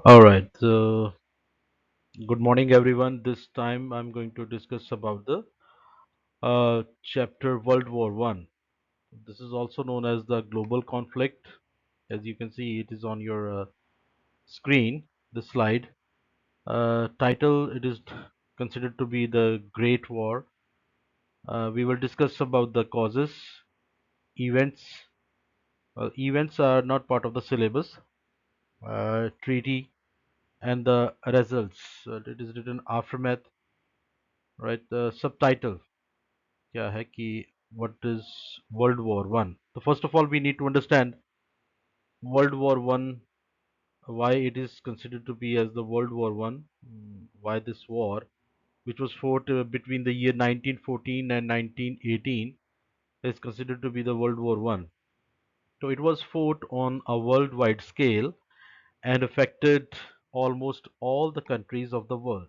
All right. Good morning, everyone. This time I'm going to discuss about the chapter World War One. This is also known as the global conflict. As you can see, it is on your screen. The slide title it is considered to be the Great War. We will discuss about the causes, events. Events are not part of the syllabus. Treaty and the results. It is written aftermath, right? The subtitle क्या है कि what is World War One? So first of all, we need to understand World War One, why it is considered to be as the World War One, why this war, which was fought between the year 1914 and 1918, is considered to be the World War One. So it was fought on a worldwide scale and affected almost all the countries of the world.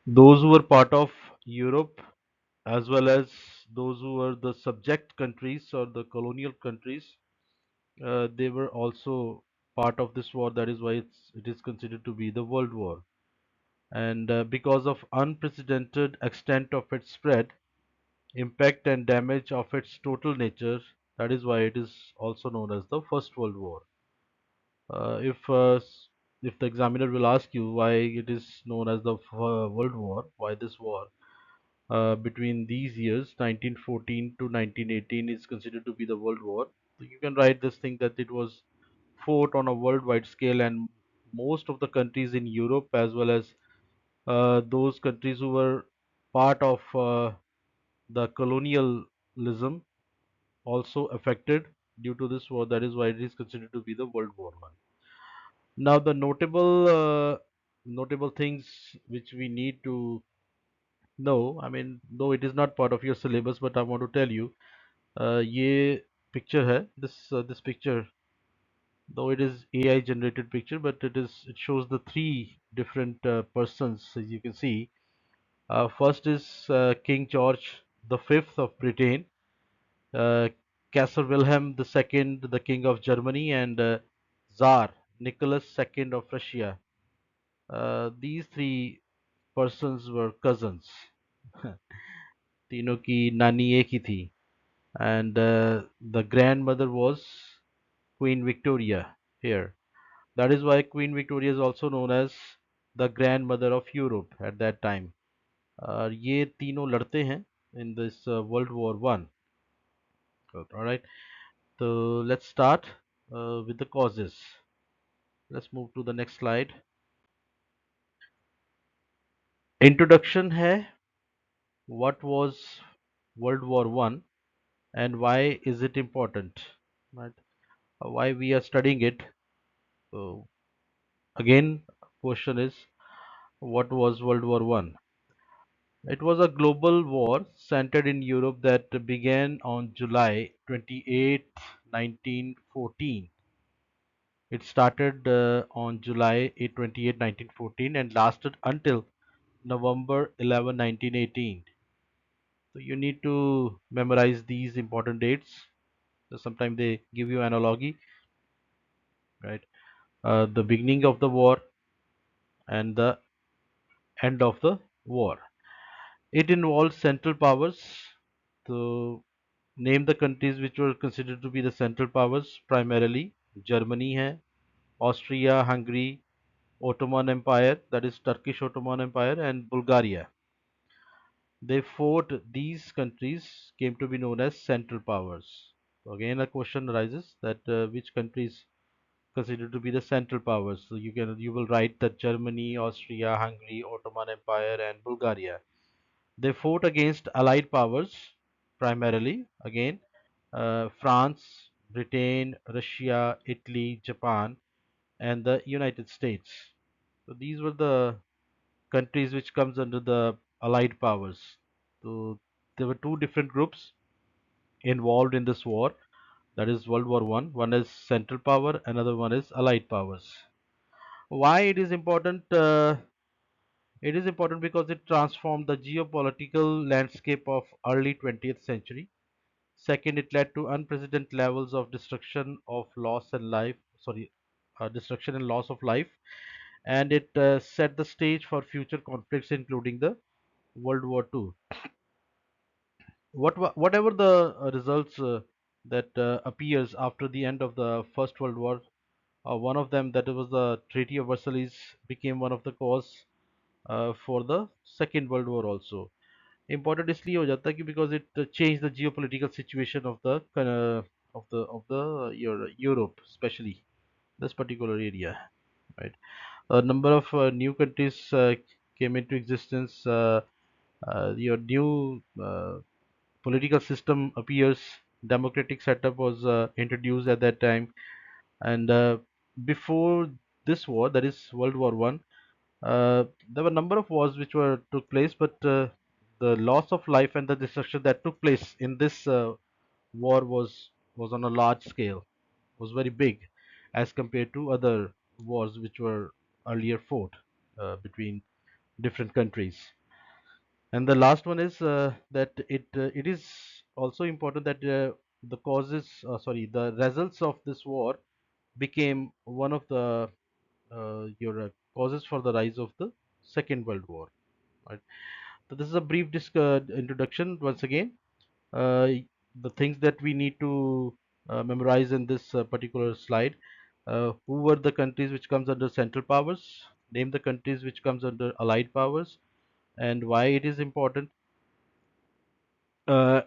Those who were part of Europe as well as those who were the subject countries or the colonial countries, they were also part of this war. That is why it is considered to be the World War. And because of unprecedented extent of its spread, impact and damage of its total nature, that is why it is also known as the First World War. If the examiner will ask you why it is known as the World War, why this war, between these years 1914 to 1918 is considered to be the World War. So you can write this thing that it was fought on a worldwide scale, and most of the countries in Europe as well as those countries who were part of the colonialism also affected due to this war. That is why it is considered to be the World War One. Now the notable things which we need to know, I mean, though it is not part of your syllabus, but I want to tell you, ये picture है. This picture, though it is AI generated picture, but it shows the three different persons, as you can see. First is King George the Fifth of Britain, uh, Kaiser Wilhelm the Second, the King of Germany, and Tsar Nicholas II of Russia. These three persons were cousins. तीनों की नानी एक ही थी. And the grandmother was Queen Victoria here. That is why Queen Victoria is also known as the grandmother of Europe at that time. और ये तीनों लड़ते हैं in this World War One. All right. So let's start with the causes. Let's move to the next slide. Introduction है. What was World War One and why is it important? Right. Why we are studying it? So again, question is, what was World War One? It was a global war centered in Europe that began on July 28, 1914. It started on July 28, 1914 and lasted until November 11, 1918. So you need to memorize these important dates. So sometimes they give you analogy, right? The beginning of the war and the end of the war. It involved central powers. So name the countries which were considered to be the central powers primarily. Germany है, Austria, Hungary, Ottoman Empire, that is Turkish Ottoman Empire, and Bulgaria. They fought, these countries came to be known as central powers. So again, a question arises that which countries considered to be the central powers. So you will write that Germany, Austria, Hungary, Ottoman Empire, and Bulgaria. They fought against Allied powers primarily. Again, France, Britain, Russia, Italy, Japan, and the United States. So these were the countries which comes under the Allied powers. So there were two different groups involved in this war. That is World War One. One is Central Power, another one is Allied powers. Why it is important? It is important because it transformed the geopolitical landscape of early 20th century. Second, it led to unprecedented levels of destruction of loss and life. Sorry, destruction and loss of life, and it set the stage for future conflicts, including the World War II. Whatever the results that appears after the end of the First World War, one of them, that was the Treaty of Versailles, became one of the cause for the Second World War also. Important इसलिए हो जाता है कि because it changed the geopolitical situation of the Europe, especially this particular area, right? A number of new countries came into existence. Your new political system appears. Democratic setup was introduced at that time, and before this war, that is World War One, there were a number of wars which were took place, but the loss of life and the destruction that took place in this war was on a large scale, was very big as compared to other wars which were earlier fought between different countries. And the last one is that it is also important that the results of this war became one of the your causes for the rise of the Second World War. Right. So this is a brief introduction. Once again, uh, the things that we need to memorize in this particular slide. Who were the countries which comes under Central Powers? Name the countries which comes under Allied Powers, and why it is important. Uh,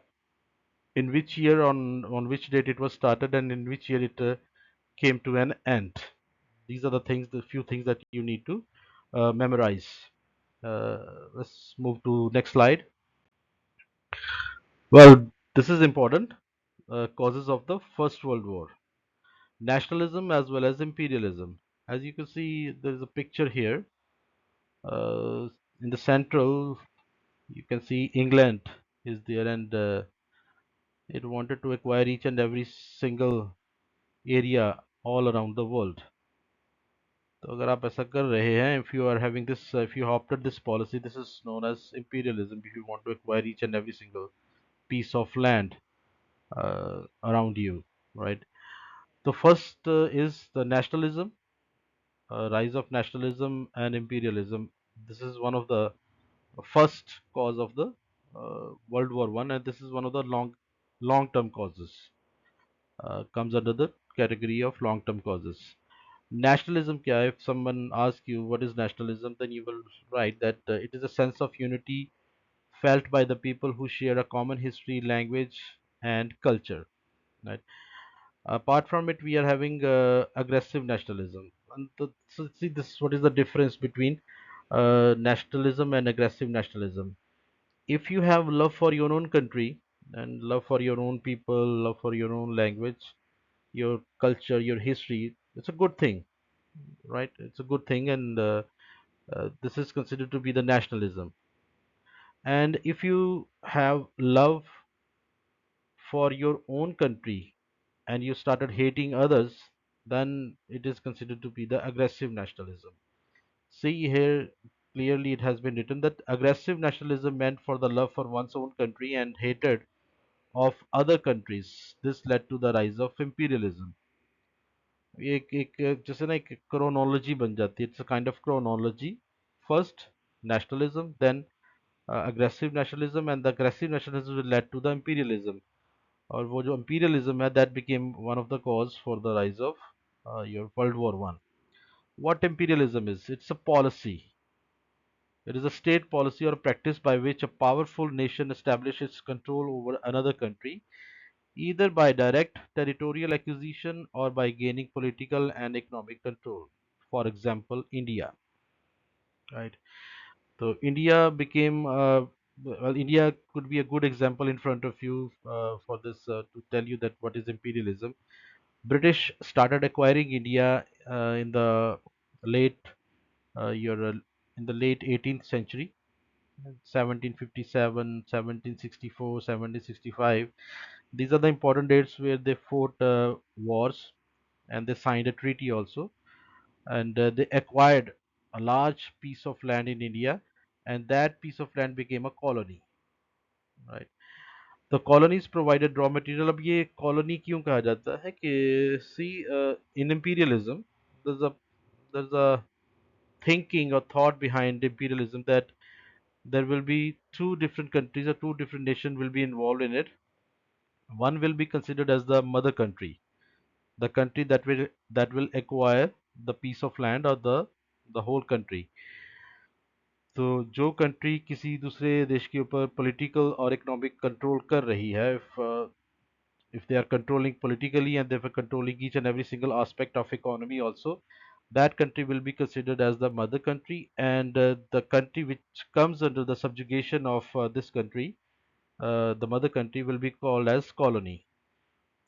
in which year, on which date it was started, and in which year it came to an end. These are the things, the few things that you need to memorize. Let's move to next slide. Well, this is important. Causes of the First World War: nationalism as well as imperialism. As you can see, there is a picture here. Uh, in the central, you can see England is there, and it wanted to acquire each and every single area all around the world. तो अगर आप ऐसा कर रहे हैं, if you are having this, if you opted this policy, this is known as imperialism. If you want to acquire each and every single piece of land around you, right? The first is the nationalism, rise of nationalism and imperialism. This is one of the first cause of the World War One, and this is one of the long-term causes. Comes under the category of long-term causes. Nationalism kya hai? If someone asks you what is nationalism, then you will write that it is a sense of unity felt by the people who share a common history, language, and culture. Right. Apart from it, we are having aggressive nationalism. And so see this. What is the difference between nationalism and aggressive nationalism? If you have love for your own country and love for your own people, love for your own language, your culture, your history, it's a good thing, right? It's a good thing, and this is considered to be the nationalism. And if you have love for your own country and you started hating others, then it is considered to be the aggressive nationalism. See here, clearly it has been written that aggressive nationalism meant for the love for one's own country and hatred of other countries. This led to the rise of imperialism. एक एक जैसे ना एक chronology बन जाती है. It's a kind of chronology. First nationalism, then aggressive nationalism, and the aggressive nationalism led to the imperialism. और वो जो imperialism है, that became one of the cause for the rise of your World War One. What imperialism is? It's a policy. It is a state policy or practice by which a powerful nation establishes control over another country, either by direct territorial acquisition or by gaining political and economic control. For example, India, right? So India became, well, India could be a good example in front of you for this to tell you that what is imperialism. British started acquiring India in the late your in the late 18th century, 1757, 1764, 1765. These are the important dates where they fought wars, and they signed a treaty also, and they acquired a large piece of land in India, and that piece of land became a colony, right? The colonies provided raw material. अब ये colony क्यों कहा जाता है कि see in imperialism there's a there's a thinking or thought behind imperialism that there will be two different countries or two different nations will be involved in it. One will be considered as the mother country, the country that will acquire the piece of land or the whole country. तो जो country किसी दूसरे देश के ऊपर political और economic control कर रही है, if they are controlling politically and they are controlling each and every single aspect of economy also, that country will be considered as the mother country, and the country which comes under the subjugation of this country, the mother country, will be called as colony.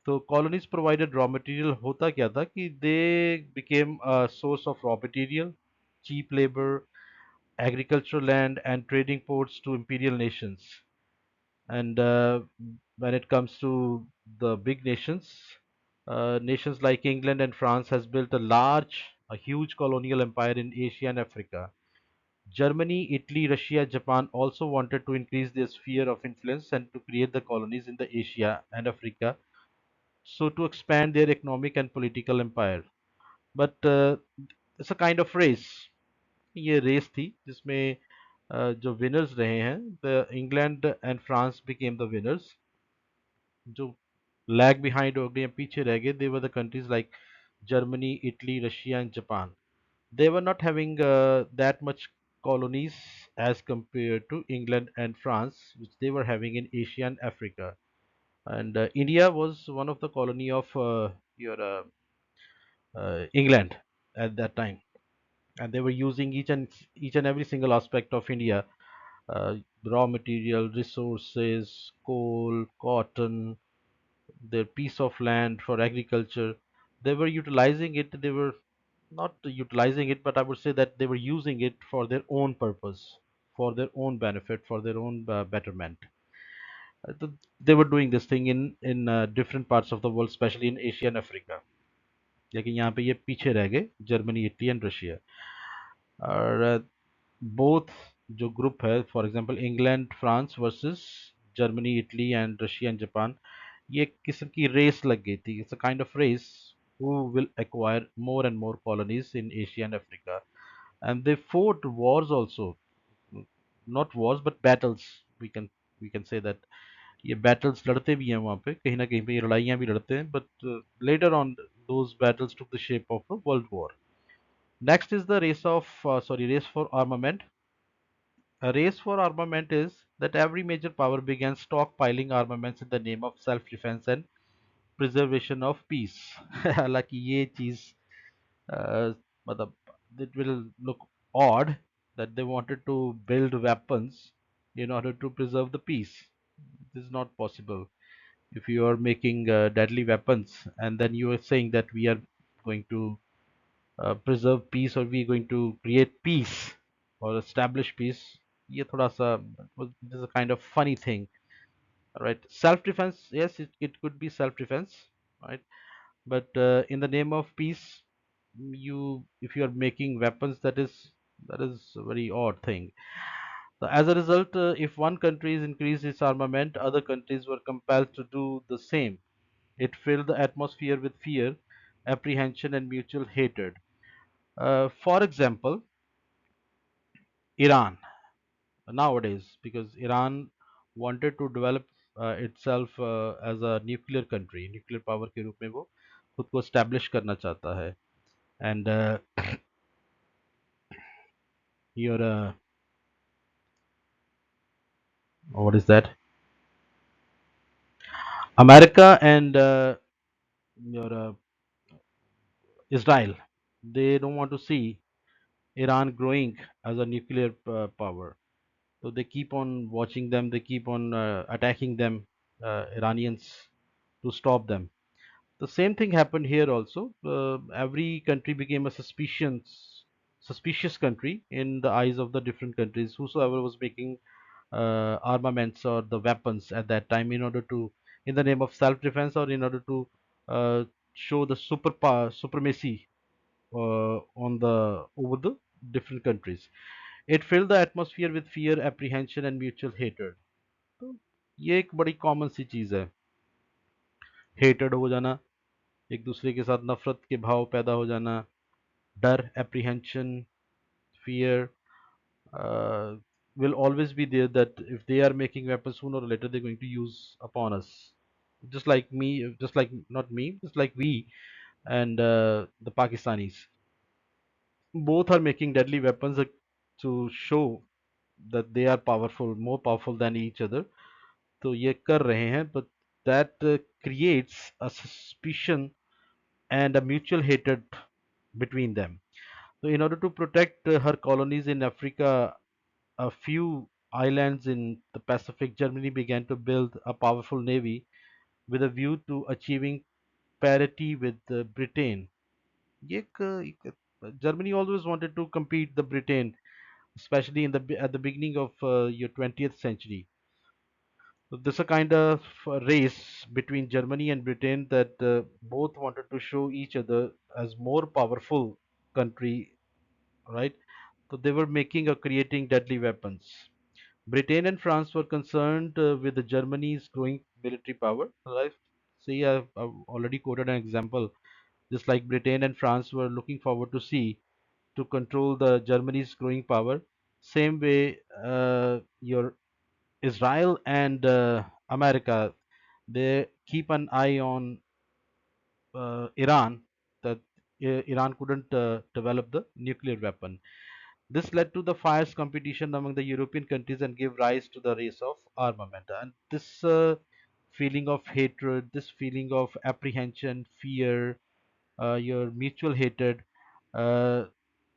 तो colonies provided raw material. होता क्या था कि they became a source of raw material, cheap labor, agricultural land, and trading ports to imperial nations. And when it comes to the big nations, nations like England and France has built a huge colonial empire in Asia and Africa. Germany, Italy, Russia, Japan also wanted to increase their sphere of influence and to create the colonies in the Asia and Africa, so to expand their economic and political empire. But it's a kind of race. ये race थी जिसमें जो winners रहे हैं, the England and France became the winners. जो lag behind हो गए, पीछे रह गए, they were the countries like Germany, Italy, Russia, and Japan. They were not having that much colonies as compared to England and France, which they were having in Asia and Africa. And India was one of the colony of your England at that time, and they were using each and every single aspect of India, uh, raw material, resources, coal, cotton, their piece of land for agriculture. They were utilizing it. They were not utilizing it, but I would say that they were using it for their own purpose, for their own benefit, for their own betterment. They were doing this thing in different parts of the world, especially in Asia and Africa. लेकिन यहाँ पे ये पीछे रह गए, Germany, Italy and Russia. और both जो group है, for example England France versus Germany, Italy and Russia and Japan, ये एक किस्म की रेस लग गई थी. It's a kind of race who will acquire more and more colonies in Asia and Africa. And they fought wars also, not wars but battles. We can say that ये battles लड़ते भी हैं वहाँ पे, कहीं ना कहीं पे ये लड़ाइयाँ भी लड़ते हैं, but later on those battles took the shape of a world war. Next is the race for armament. A race for armament is that every major power began stockpiling armaments in the name of self-defense and preservation of peace. हालांकि ये चीज मतलब it will look odd that they wanted to build weapons in order to preserve the peace. This is not possible. If you are making deadly weapons and then you are saying that we are going to preserve peace or we are going to create peace or establish peace, ये थोड़ा सा, this is a kind of funny thing, right? Self defense, yes, it could be self defense, right? But in the name of peace, you if you are making weapons, that is a very odd thing. So as a result, if one country is increased its armament, other countries were compelled to do the same. It filled the atmosphere with fear, apprehension, and mutual hatred. For example, Iran nowadays, because Iran wanted to develop itself as a nuclear country, nuclear power के रूप में वो खुद को establish करना चाहता है. And your what is that? America and your Israel, they don't want to see Iran growing as a nuclear power. So they keep on watching them. They keep on attacking them, Iranians, to stop them. The same thing happened here also. Every country became a suspicious country in the eyes of the different countries. Whosoever was making armaments or the weapons at that time, in order to, in the name of self-defense or in order to uh, show the supremacy on the over the different countries. It filled the atmosphere with fear, apprehension, and mutual hatred. ये एक बड़ी common सी चीज़ है। Hated हो जाना, एक दूसरे के साथ नफरत के भाव पैदा हो जाना, डर, apprehension, fear will always be there, that if they are making weapons, sooner or later they're going to use upon us. Just like me, just like not me, just like we and the Pakistanis. Both are making deadly weapons to show that they are powerful, more powerful than each other. तो ये कर रहे हैं, but that creates a suspicion and a mutual hatred between them. So, in order to protect her colonies in Africa, a few islands in the Pacific, Germany began to build a powerful navy with a view to achieving parity with Britain. ये Germany always wanted to compete the Britain, especially at the beginning of your 20th century. So this is a kind of race between Germany and Britain, that both wanted to show each other as more powerful country, right? So they were making or creating deadly weapons. Britain and France were concerned with the Germany's growing military power. Right? See, I've already quoted an example. Just like Britain and France were looking forward to see to control the Germany's growing power. Same way, your Israel and America, they keep an eye on Iran, that Iran couldn't develop the nuclear weapon. This led to the fierce competition among the European countries and gave rise to the race of armament. And this feeling of hatred, this feeling of apprehension, fear, your mutual hatred uh,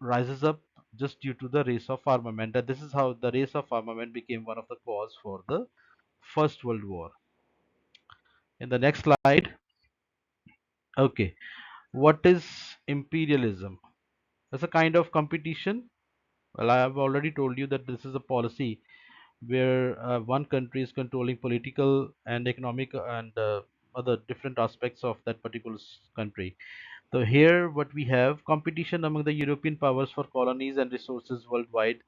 rises up just due to the race of armament. And this is how the race of armament became one of the cause for the First World War. In the next slide, okay, what is imperialism? It's a kind of competition. Well, I have already told you that this is a policy where one country is controlling political and economic and other different aspects of that particular country. So here what we have, competition among the European powers for colonies and resources worldwide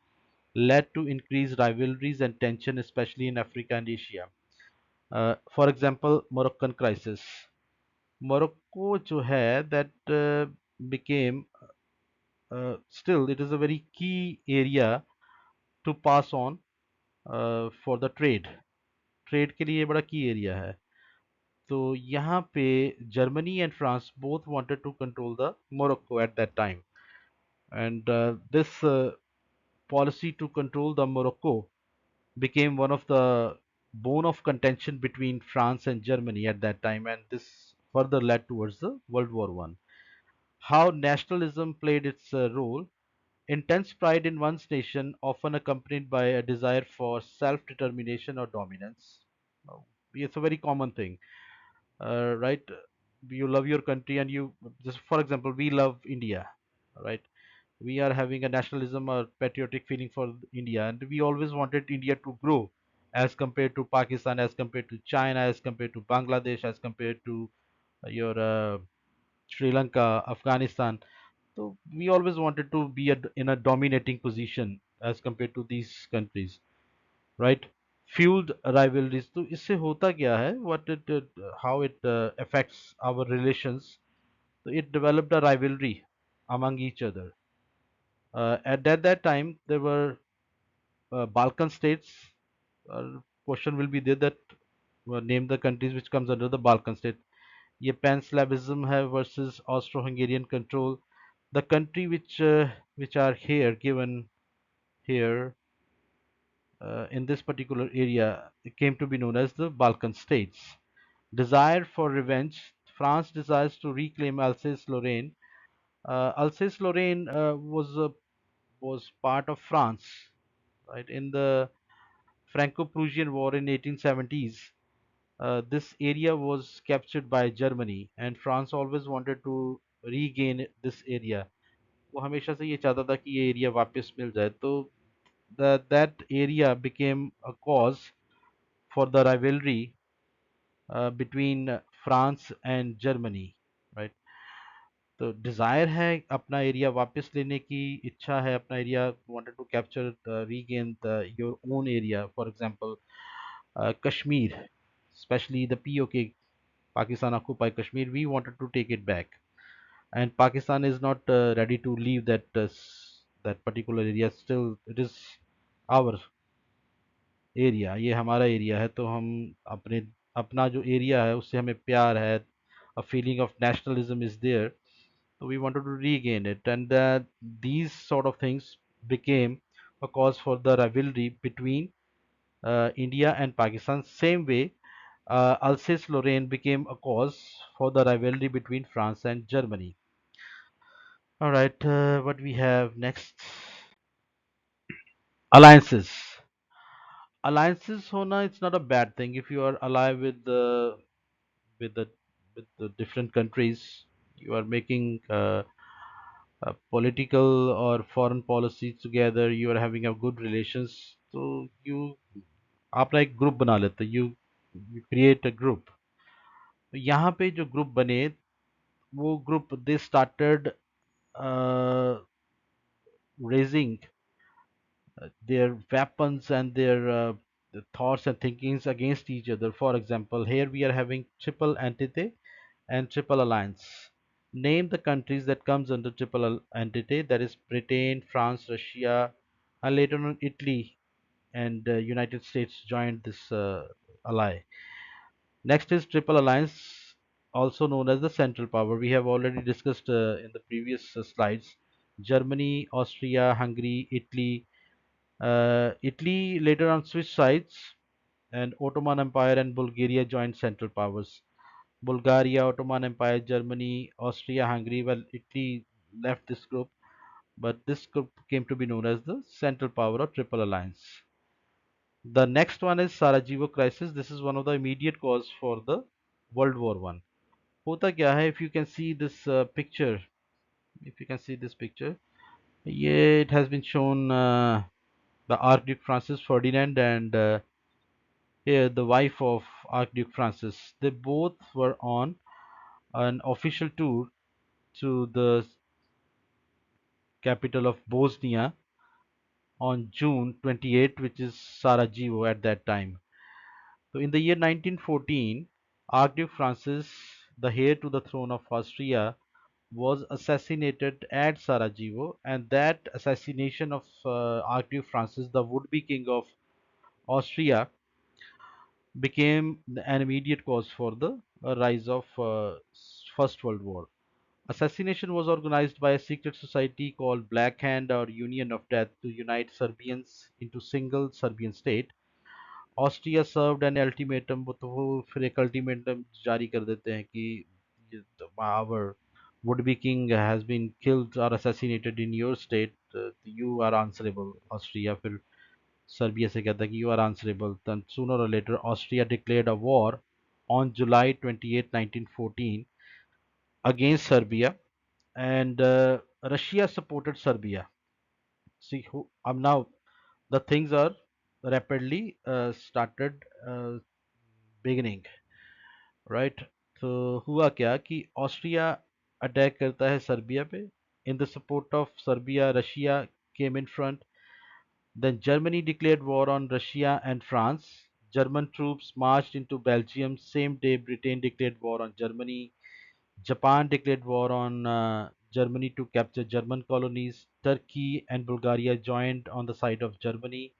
led to increased rivalries and tension, especially in Africa and Asia. For example, Moroccan crisis. Morocco जो है, that became still it is a very key area to pass on for the trade. Trade के लिए बड़ा की area है. तो यहाँ पे Germany and France both wanted to control the Morocco at that time, and this policy to control the Morocco became one of the bone of contention between France and Germany at that time, and this further led towards the World War One. How nationalism played its role. Intense pride in one's nation, often accompanied by a desire for self-determination or dominance. Now, it's a very common thing, right? You love your country, and you just, for example, we love India, right? We are having a nationalism or patriotic feeling for India, and we always wanted India to grow as compared to Pakistan, as compared to China, as compared to Bangladesh, as compared to your Sri Lanka, Afghanistan. So we always wanted to be in a dominating position as compared to these countries, right? Fueled rivalries. तो इससे होता क्या है? How it affects our relations? So it developed a rivalry among each other. At that time, there were Balkan states. Question will be there that name the countries which comes under the Balkan state. ये pan-Slavism है versus Austro-Hungarian control. The country which are here given here in this particular area came to be known as the Balkan states. Desire for revenge. France desires to reclaim Alsace-Lorraine. Alsace-Lorraine was part of France, right? In the Franco-Prussian War in 1870s, this area was captured by Germany, and France always wanted to regain this area. वो हमेशा से ये चाहता था कि ये area वापस मिल जाए. तो that area became a cause for the rivalry between France and Germany, right? तो डिजायर है अपना एरिया वापस लेने की, इच्छा है अपना area, wanted to capture regain your own area. For example Kashmir, especially the POK, Pakistan occupied Kashmir. We wanted to take it back, and Pakistan is not ready to leave that particular area. Still, it is our area, ये हमारा area है, तो हम अपने अपना जो area है उससे हमें प्यार है, a feeling of nationalism is there, so we wanted to regain it, and these sort of things became a cause for the rivalry between India and Pakistan. Same way, Alsace-Lorraine became a cause for the rivalry between France and Germany. All right, what we have next? Alliances. Alliances hona, it's not a bad thing if you are alive with the with the different countries. You are making political or foreign policies together. You are having a good relations. तो you आप ना एक group बना लेते, you create a group. तो यहाँ पे जो ग्रुप बने, वो group they started uh, raising their weapons and their thoughts and thinkings against each other. For example, here we are having triple entity and triple alliance. Name the countries that comes under triple entity, that is Britain, France, Russia, and later on Italy and United States joined this ally. Next is triple alliance, also known as the central power. We have already discussed in the previous slides. Germany, Austria, Hungary, Italy. Italy later on switched sides, and Ottoman Empire and Bulgaria joined central powers. Bulgaria, Ottoman Empire, Germany, Austria, Hungary. Well, Italy left this group, but this group came to be known as the Central Power or Triple Alliance. The next one is Sarajevo crisis. This is one of the immediate cause for the World War One. होता क्या है? If you can see this picture, if you can see this picture, yeah, it has been shown the Archduke Francis Ferdinand and here the wife of Archduke Francis. They both were on an official tour to the capital of Bosnia on June 28, which is Sarajevo at that time. So in the year 1914, Archduke Francis, the heir to the throne of Austria, was assassinated at Sarajevo, and that assassination of Archduke Francis, the would-be king of Austria, became an immediate cause for the rise of First World War. Assassination was organized by a secret society called Black Hand or Union of Death to unite Serbians into single Serbian state. Austria served an ultimatum, वो तो वो फिर एक ultimatum जारी कर देते हैं कि our would be king has been killed or assassinated in your state, you are answerable. Austria फिर सर्बिया से कहता है कि you are answerable. Then sooner or later Austria declared a war on July 28, 1914 against Serbia, and Russia supported Serbia. See who now the things are rapidly started beginning, right? तो हुआ क्या कि Austria attack करता है Serbia पे. In the support of Serbia, Russia came in front. Then Germany declared war on Russia and France. German troops marched into Belgium. Same day, Britain declared war on Germany. Japan declared war on Germany to capture German colonies. Turkey and Bulgaria joined on the side of Germany.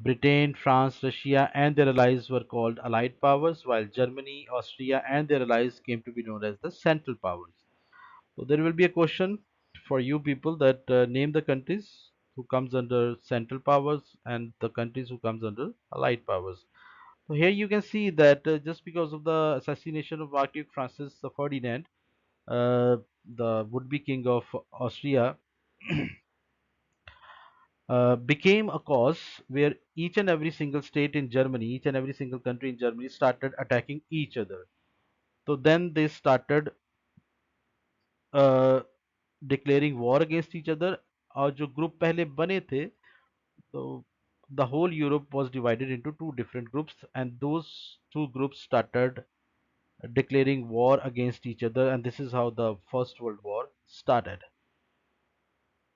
Britain, France, Russia, and their allies were called Allied powers, while Germany, Austria, and their allies came to be known as the Central powers. So there will be a question for you people that name the countries who comes under Central powers and the countries who comes under Allied powers. So here you can see that just because of the assassination of Archduke Francis Ferdinand, the would-be king of Austria, became a cause where each and every single state in Germany, each and every single country in Germany started attacking each other. So then they started uh, declaring war against each other. और जो group पहले बने थे, तो the whole Europe was divided into two different groups, and those two groups started declaring war against each other, and this is how the First World War started.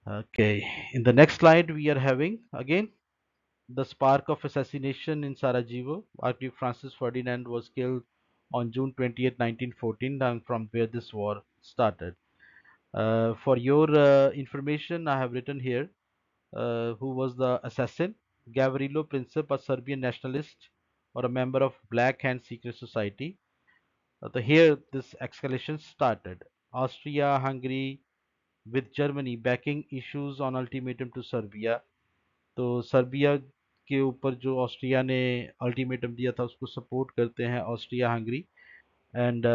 Okay, in the next slide we are having again the spark of assassination in Sarajevo. Archduke Francis Ferdinand was killed on June 20th, 1914, and from where this war started. For your information, I have written here who was the assassin. Gavrilo Princip, a Serbian nationalist or a member of Black Hand Secret Society. Here, this escalation started. Austria-Hungary with Germany backing issues on ultimatum to Serbia. तो Serbia के ऊपर जो Austria ने ultimatum दिया था उसको support करते हैं Austria Hungary and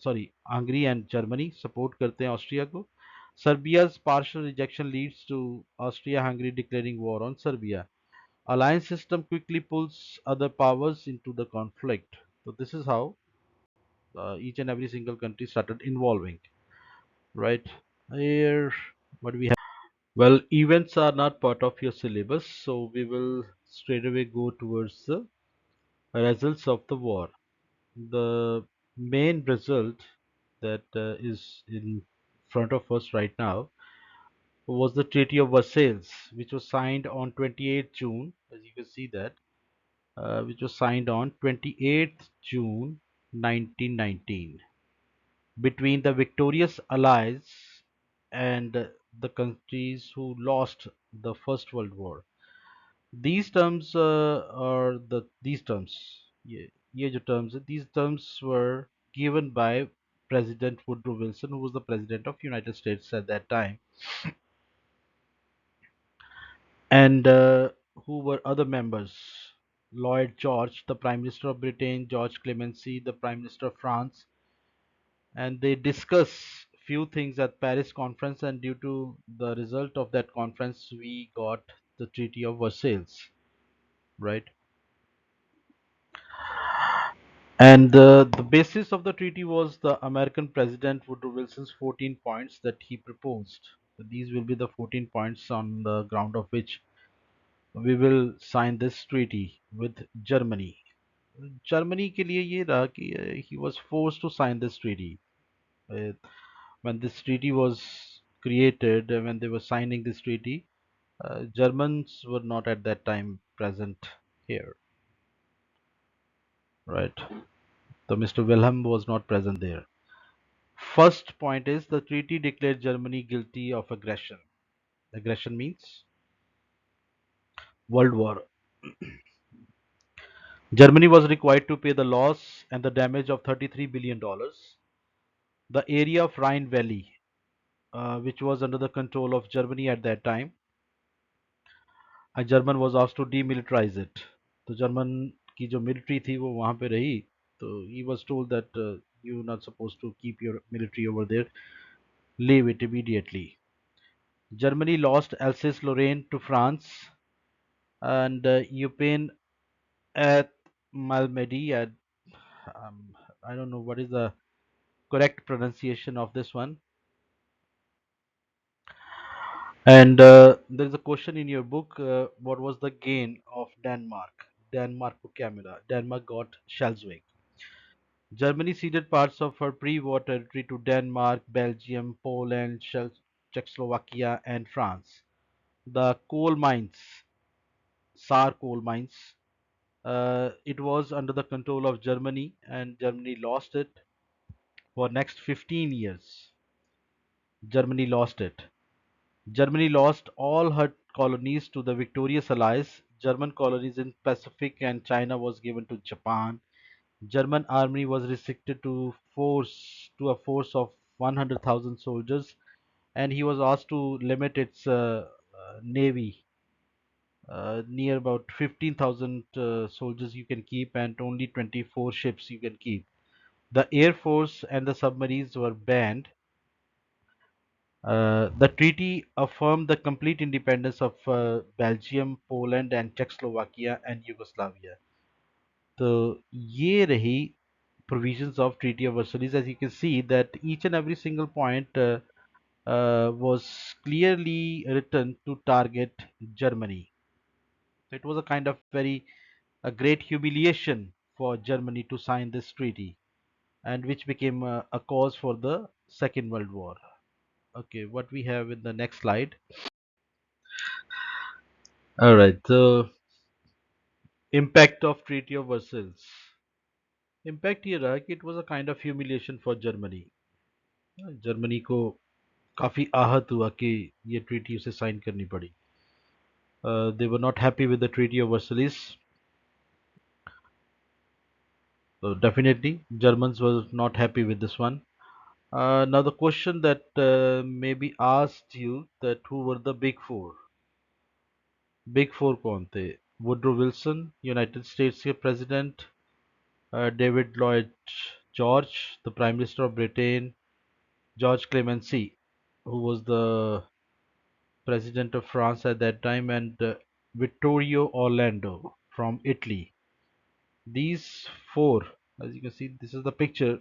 sorry Hungary and Germany support करते हैं ऑस्ट्रिया को सर्बिया's partial rejection leads to Austria-Hungary declaring war on Serbia. Alliance system quickly pulls other powers into the conflict. So this is how each and every single country started involving. Right here, what we have. Well, events are not part of your syllabus, so we will straight away go towards the results of the war. The main result that is in front of us right now was the Treaty of Versailles, which was signed on 28th June, as you can see that, which was signed on 28th June 1919 between the victorious allies and the countries who lost the First World War. These terms are these terms. ये जो terms है, these terms were given by President Woodrow Wilson, who was the president of United States at that time, and who were other members. Lloyd George, the Prime Minister of Britain, George Clemenceau, the Prime Minister of France, and they discuss few things at Paris conference, and due to the result of that conference, we got the Treaty of Versailles, right? And the basis of the treaty was the American President Woodrow Wilson's 14 points that he proposed. So these will be the 14 points on the ground of which we will sign this treaty with Germany. Germany के लिए ये रहा कि he was forced to sign this treaty. Uh, when this treaty was created, when they were signing this treaty, Germans were not at that time present here, right? So Mr. Wilhelm was not present there. First point is the treaty declared Germany guilty of aggression. Aggression means World War. Germany was required to pay the loss and the damage of $33 billion. The area of Rhine Valley, which was under the control of Germany at that time, and German was asked to demilitarize it. तो German की जो military थी वो वहाँ पे रही तो he was told that you're not supposed to keep your military over there, leave it immediately. Germany lost Alsace-Lorraine to France, and Eupen at Malmedy. Um, I don't know what is the correct pronunciation of this one. And there is a question in your book. What was the gain of Denmark? Denmark को क्या मिला? Denmark got Schleswig. Germany ceded parts of her pre-war territory to Denmark, Belgium, Poland, Czechoslovakia, and France. The coal mines, Saar coal mines, it was under the control of Germany, and Germany lost it for next 15 years. Germany lost it. Germany lost all her colonies to the victorious allies. German colonies in Pacific and China was given to Japan. German army was restricted to a force of 100,000 soldiers, and he was asked to limit its navy near about 15,000 soldiers you can keep and only 24 ships you can keep. The air force and the submarines were banned. The treaty affirmed the complete independence of Belgium, Poland, and Czechoslovakia and Yugoslavia. So, ये रही provisions of Treaty of Versailles. As you can see, that each and every single point was clearly written to target Germany. So it was a kind of very a great humiliation for Germany to sign this treaty, and which became a cause for the Second World War. Okay, what we have in the next slide. All right. So impact of Treaty of Versailles. Impact ये रहा कि it was a kind of humiliation for Germany. Germany को काफी आहत हुआ कि ये treaty उसे साइन करनी पड़ी। They were not happy with the treaty of Versailles, so definitely Germans were not happy with this one. Now the question that may be asked you that who were the big four? Big four कौन थे? Woodrow Wilson, United States के president, David Lloyd George, the Prime Minister of Britain, George Clemenceau, who was the president of France at that time, and Vittorio Orlando from Italy. These four, as you can see, this is the picture.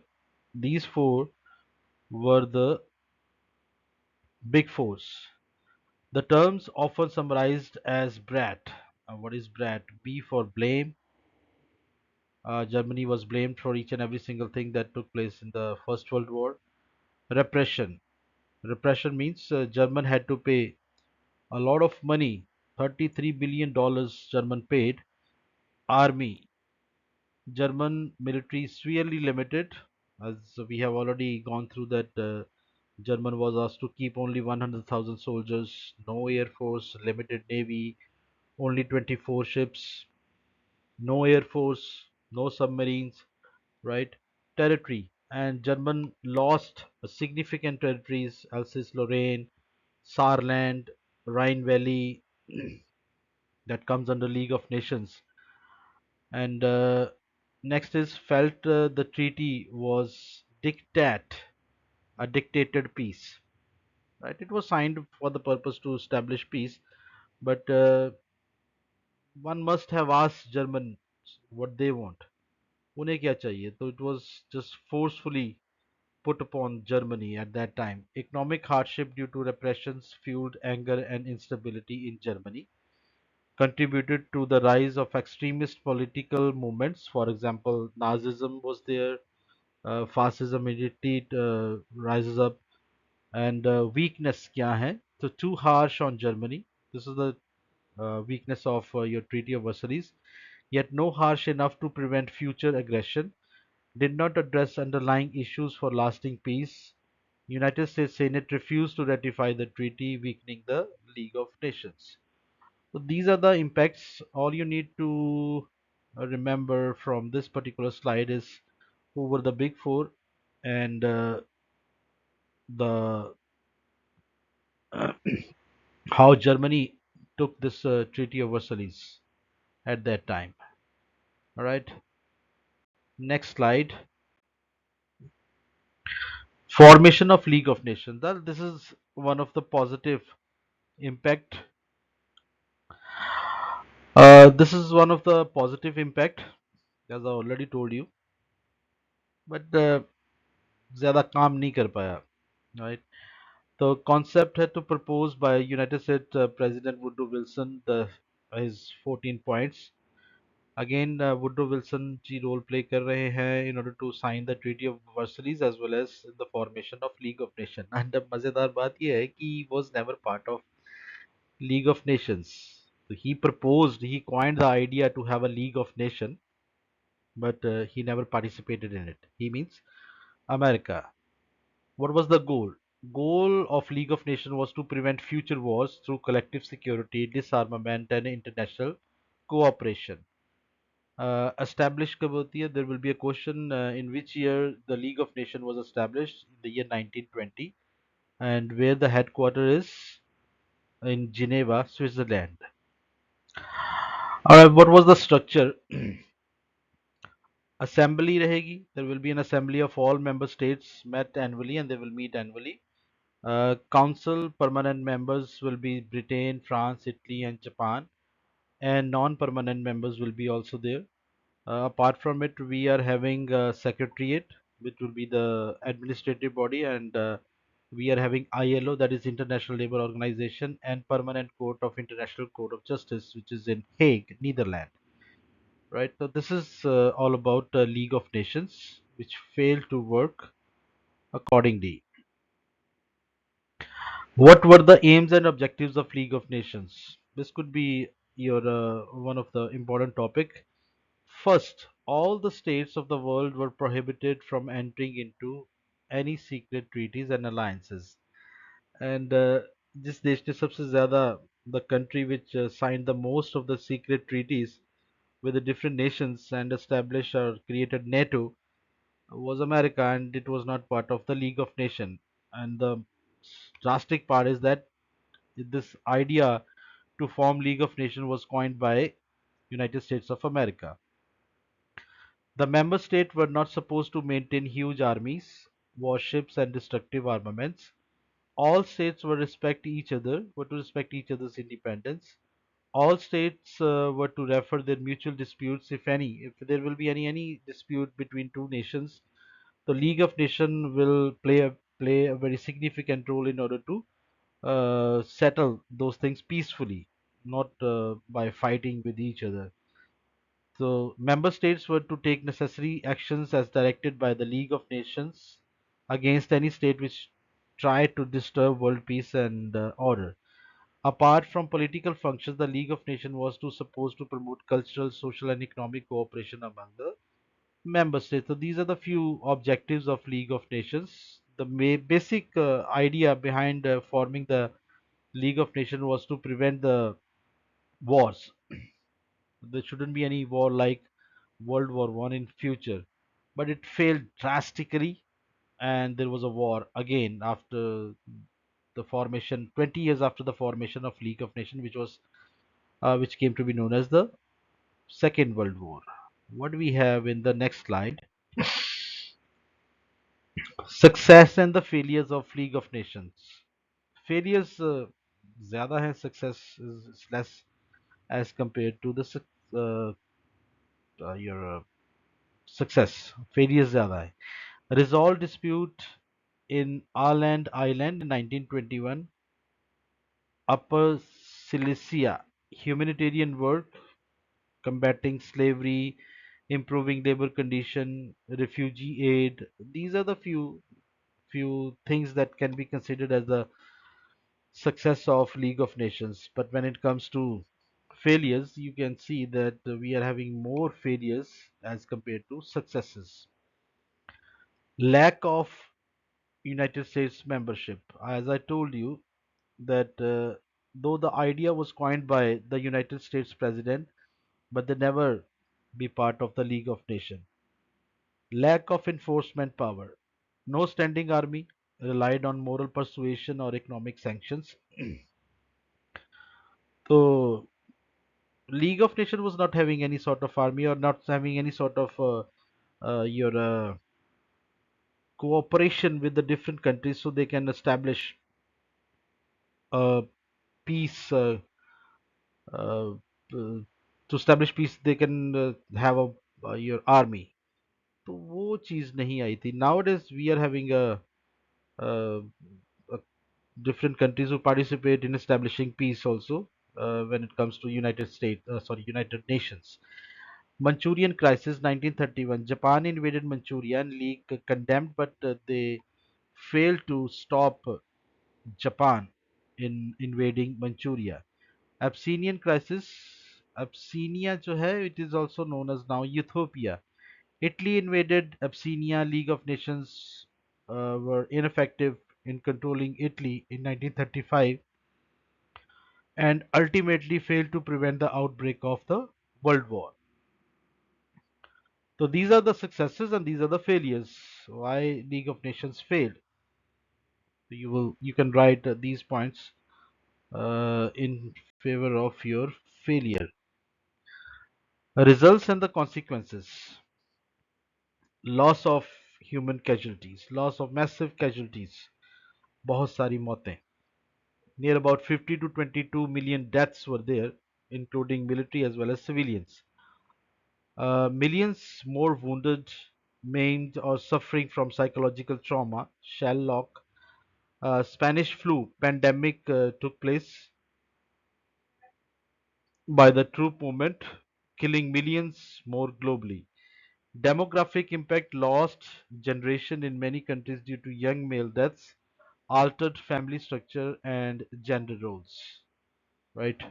These four were the big fours. The terms often summarized as BRAT. What is BRAT? B for blame. Germany was blamed for each and every single thing that took place in the First World War. Repression. Repression means German had to pay a lot of money. $33 billion German paid. Army. German military severely limited, as we have already gone through that. German was asked to keep only 100,000 soldiers, no air force, limited navy, only 24 ships, no air force, no submarines, right? Territory. And German lost significant territories, Alsace-Lorraine, Saarland, Rhine Valley, that comes under League of Nations. And next is felt the treaty was a dictated peace. Right? It was signed for the purpose to establish peace, but one must have asked Germans what they want. उन्हें क्या चाहिए? So it was just forcefully put upon Germany at that time. Economic hardship due to repressions fueled anger and instability in Germany, contributed to the rise of extremist political movements. For example, Nazism was there, fascism immediately rises up, and weakness kya hai? So too harsh on Germany. This is the weakness of your Treaty of Versailles. Yet no harsh enough to prevent future aggression. Did not address underlying issues for lasting peace. United States Senate refused to ratify the treaty, weakening the League of Nations. So these are the impacts. All you need to remember from this particular slide is who were the big four and the how Germany took this Treaty of Versailles at that time. All right. Next slide. Formation of League of Nations. Well, this is one of the positive impact. This is one of the positive impact, as I already told you. But ज़्यादा काम नहीं कर पाया. Right. The concept had to propose by United States President Woodrow Wilson his 14 points. Again, Woodrow Wilson ji role play कर रहे हैं in order to sign the Treaty of Versailles as well as the formation of League of Nations. And मज़ेदार बात ये है कि he was never part of League of Nations. So he coined the idea to have a League of Nations, but he never participated in it. He means America. What was the goal? Goal of League of Nations was to prevent future wars through collective security, disarmament, and international cooperation. Established कब होती है? There will be a question in which year the League of Nations was established in the year 1920 and where the headquarters is in Geneva, Switzerland. Alright, what was the structure? Assembly रहेगी. There will be an assembly of all member states met annually and they will meet annually. Council permanent members will be Britain, France, Italy, and Japan, and non-permanent members will be also there. Apart from it, we are having a secretariat, which will be the administrative body, and we are having ILO, that is International Labour Organization, and Permanent Court of International Court of Justice, which is in Hague, Netherlands. Right. So this is all about League of Nations, which failed to work accordingly. What were the aims and objectives of League of Nations? This could be your one of the important topic. First, all the states of the world were prohibited from entering into any secret treaties and alliances. And जिस देश ने सबसे ज़्यादा the country which signed the most of the secret treaties with the different nations and established or created NATO was America, and it was not part of the League of Nations. And the drastic part is that this idea to form League of Nations was coined by United States of America. The member states were not supposed to maintain huge armies, warships, and destructive armaments. All states were to respect each other's independence. All states were to refer their mutual disputes, if any. If there will be any dispute between two nations, the League of Nations will play a very significant role in order to settle those things peacefully, not by fighting with each other. So, member states were to take necessary actions as directed by the League of Nations against any state which tried to disturb world peace and order. Apart from political functions, the League of Nations was to supposed to promote cultural, social, and economic cooperation among the member states. So these are the few objectives of League of Nations. The basic idea behind forming the League of Nations was to prevent the wars. There shouldn't be any war like World War I in future, but it failed drastically, and there was a war again after the formation, 20 years after the formation of League of Nations, which came to be known as the Second World War. What we have in the next slide: success and the failures of League of Nations. Failures ज़्यादा है, success is less as compared to the your success. Failures ज़्यादा है. Resolved dispute in Åland Island in 1921. Upper Silesia, humanitarian work, combating slavery, improving labor condition, refugee aid. These are the few things that can be considered as the success of League of Nations. But when it comes to failures, you can see that we are having more failures as compared to successes. Lack of United States membership. As I told you, that though the idea was coined by the United States president, but they never be part of the League of Nations. Lack of enforcement power. No standing army, relied on moral persuasion or economic sanctions. So League of Nations was not having any sort of army or not having any sort of your cooperation with the different countries so they can establish uh, peace. Uh, to establish peace, they can have your army. तो वो चीज नहीं आई थी. Nowadays we are having a different countries who participate in establishing peace also when it comes to United Nations. Manchurian crisis 1931. Japan invaded Manchuria and League condemned, but they failed to stop Japan in invading Manchuria. Abyssinian crisis. Abyssinia जो है, it is also known as now Ethiopia. Italy invaded Abyssinia. League of Nations were ineffective in controlling Italy in 1935 and ultimately failed to prevent the outbreak of the World War. So these are the successes and these are the failures. Why League of Nations failed? You can write these points in favor of your failure. Results and the consequences. Loss of human casualties. Loss of massive casualties. बहुत सारी मौतें. Near about 50 to 22 million deaths were there, including military as well as civilians. Millions more wounded, maimed, or suffering from psychological trauma. Shell shock. Spanish flu pandemic took place by the troop movement, killing millions more globally. Demographic impact: lost generation in many countries due to young male deaths, altered family structure and gender roles. Right?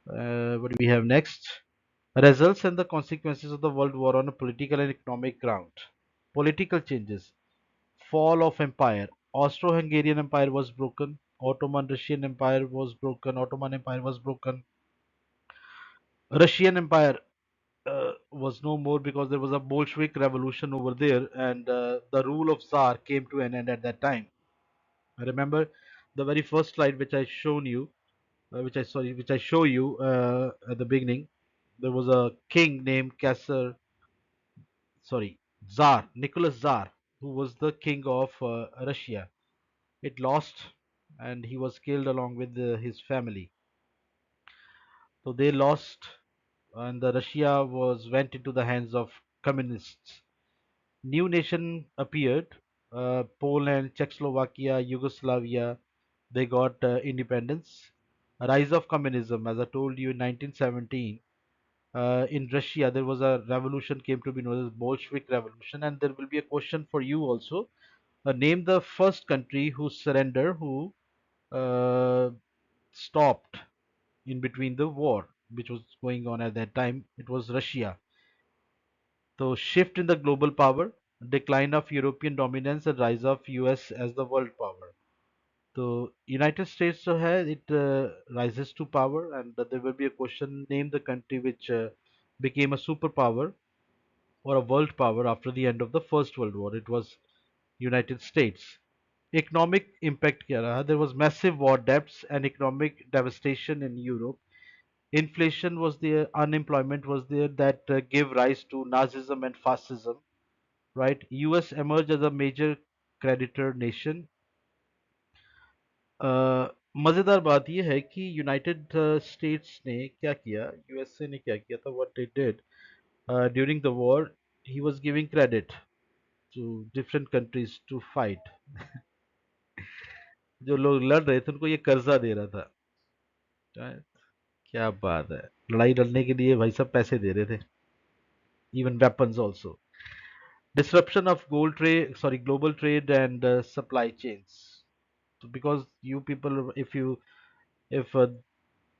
What do we have next? Results and the consequences of the World War on a political and economic ground. Political changes. Fall of empire. Austro-Hungarian Empire was broken. Ottoman Russian Empire was broken. Ottoman Empire was broken. Russian Empire was no more because there was a Bolshevik revolution over there, and the rule of Tsar came to an end at that time. I remember the very first slide which I shown you, which I show you at the beginning. There was a king named Tsar Nicholas Tsar, who was the king of Russia. It lost, and he was killed along with his family. So they lost, and the Russia was went into the hands of communists. New nation appeared. Poland, Czechoslovakia, Yugoslavia, they got independence. Rise of communism, as I told you, in 1917. In Russia, there was a revolution came to be known as Bolshevik Revolution, and there will be a question for you also. Name the first country who surrendered, who uh, stopped in between the war which was going on at that time. It was Russia. So shift in the global power, decline of European dominance, and rise of US as the world power. So United States जो है it rises to power, and there will be a question, name the country which became a superpower or a world power after the end of the First World War. It was United States. Economic impact क्या रहा? There was massive war debts and economic devastation in Europe. Inflation was there, unemployment was there, that gave rise to Nazism and fascism, right? US emerged as a major creditor nation. मज़ेदार बात यह है कि United states ने क्या किया, USA ने क्या किया था, what it did during the war, he was giving credit to different countries to fight. जो लोग लड़ रहे थे उनको ये कर्जा दे रहा था. right? क्या बात है, लड़ाई लड़ने के लिए भाई सब पैसे दे रहे थे, even weapons also. Disruption of gold trade, sorry, global trade and supply chains. So because you people, if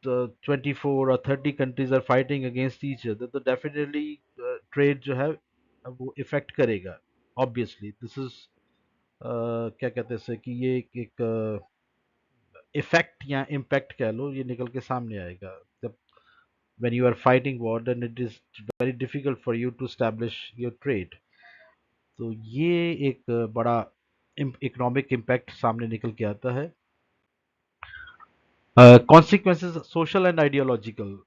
the 24 or 30 countries are fighting against each other, तो definitely trade जो है वो affect करेगा. Obviously, this is क्या कहते हैं इसे कि ये एक effect या impact कह लो, ये निकल के सामने आएगा. जब when you are fighting war, then it is very difficult for you to establish your trade. तो ये एक बड़ा इकोनॉमिक इम्पैक्ट सामने निकल के आता है. Consequences social and ideological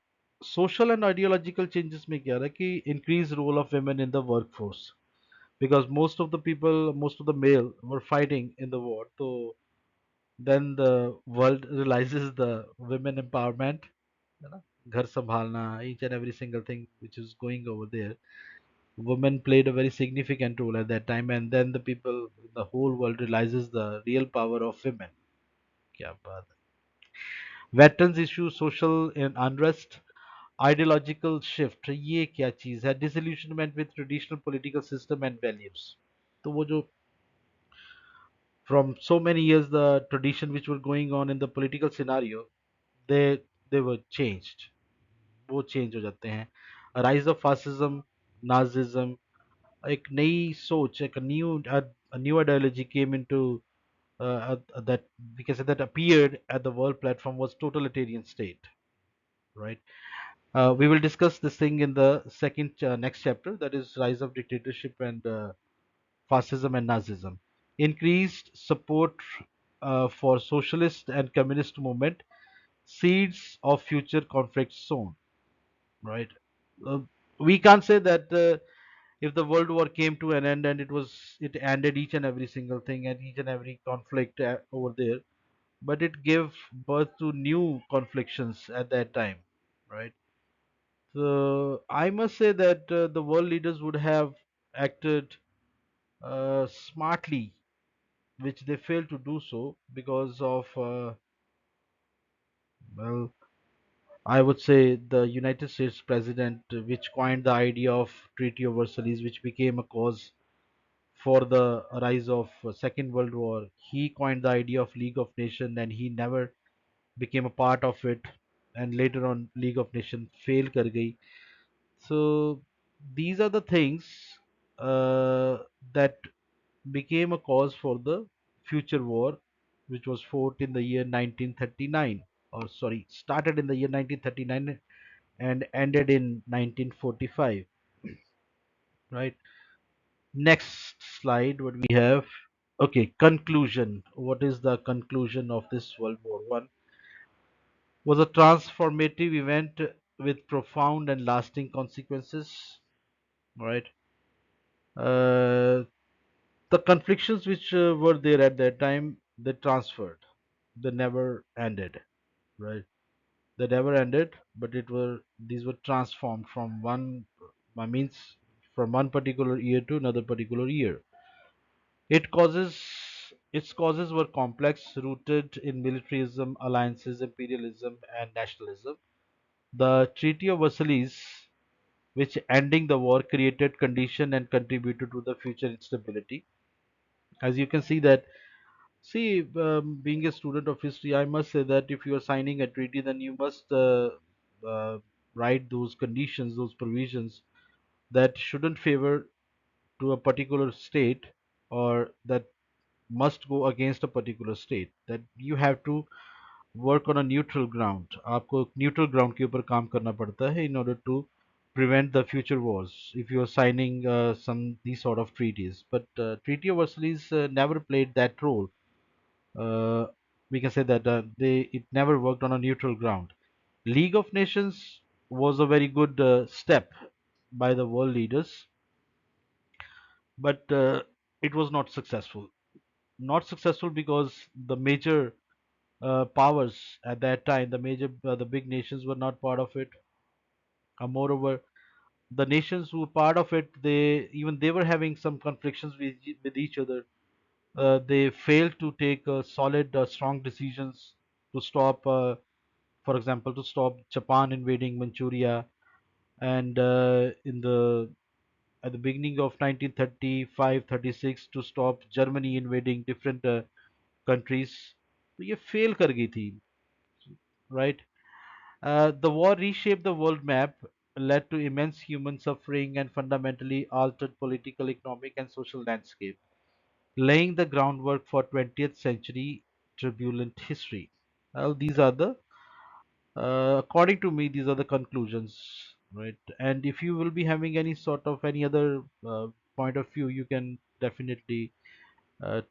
changes में क्या रहा कि increase role of women in the work force, because most of the male were fighting in the war. So then the world realizes the women empowerment, है ना, घर संभालना, each and every single thing which is going over there. Women played a very significant role at that time, and then the people, the whole world realizes the real power of women. क्या बात है. Veterans issue, social unrest, ideological shift, ये क्या चीज है, disillusionment with traditional political system and values. तो वो जो from so many years the tradition which were going on in the political scenario, they they were changed, वो change हो जाते हैं. rise of fascism, nazism, एक नई सोच, एक a new ideology came into that we can say that appeared at the world platform, was totalitarian state, right? We will discuss this thing in the second next chapter, that is rise of dictatorship and fascism and Nazism. Increased support for socialist and communist movement, seeds of future conflict sown, right? Uh, we can't say that if the world war came to an end and it ended each and every single thing and each and every conflict over there, but it gave birth to new conflicts at that time, right? So I must say that the world leaders would have acted smartly, which they failed to do so because of, well, I would say the United States president, which coined the idea of Treaty of Versailles, which became a cause for the rise of Second World War. He coined the idea of League of Nations, and he never became a part of it. and later on League of Nations fail कर गई. So these are the things uh, that became a cause for the future war, which was fought in the year 1939, or sorry, started in the year 1939 and ended in 1945. Right. Next slide, what we have. Okay, conclusion. What is the conclusion of this World War One? Was a transformative event with profound and lasting consequences. Right. Uh, the conflicts which were there at that time, they transferred. They never ended. Right. They never ended, but it were these were transformed from one. I means from one particular year to another particular year. It causes its causes were complex, rooted in militarism, alliances, imperialism, and nationalism. The Treaty of Versailles, which ending the war, created condition and contributed to the future instability. As you can see that, see, being a student of history, I must say that if you are signing a treaty, then you must uh, write those conditions, those provisions that shouldn't favor to a particular state, or that must go against a particular state, that you have to work on a neutral ground. आपको neutral ground के ऊपर काम करना पड़ता है in order to prevent the future wars if you are signing some these sort of treaties. But Treaty of Versailles never played that role. uh, we can say that they it never worked on a neutral ground. League of Nations was a very good step by the world leaders, but it was not successful. Not successful because the major powers at that time, the big nations were not part of it. Moreover, the nations who were part of it, they were having some conflicts with each other. They failed to take solid, strong decisions to stop, for example, to stop Japan invading Manchuria, and in the at the beginning of 1935-36 to stop Germany invading different countries. तो ये fail कर गई थी, right? The war reshaped the world map, led to immense human suffering, and fundamentally altered political, economic, and social landscape, laying the groundwork for 20th century turbulent history. Well, these are the, according to me, these are the conclusions, right? And if you will be having any sort of any other point of view, you can definitely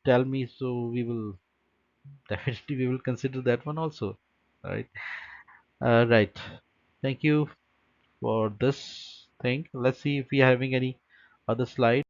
tell me. So we will definitely we will consider that one also, right? Right. Thank you for this thing. Let's see if we are having any other slide.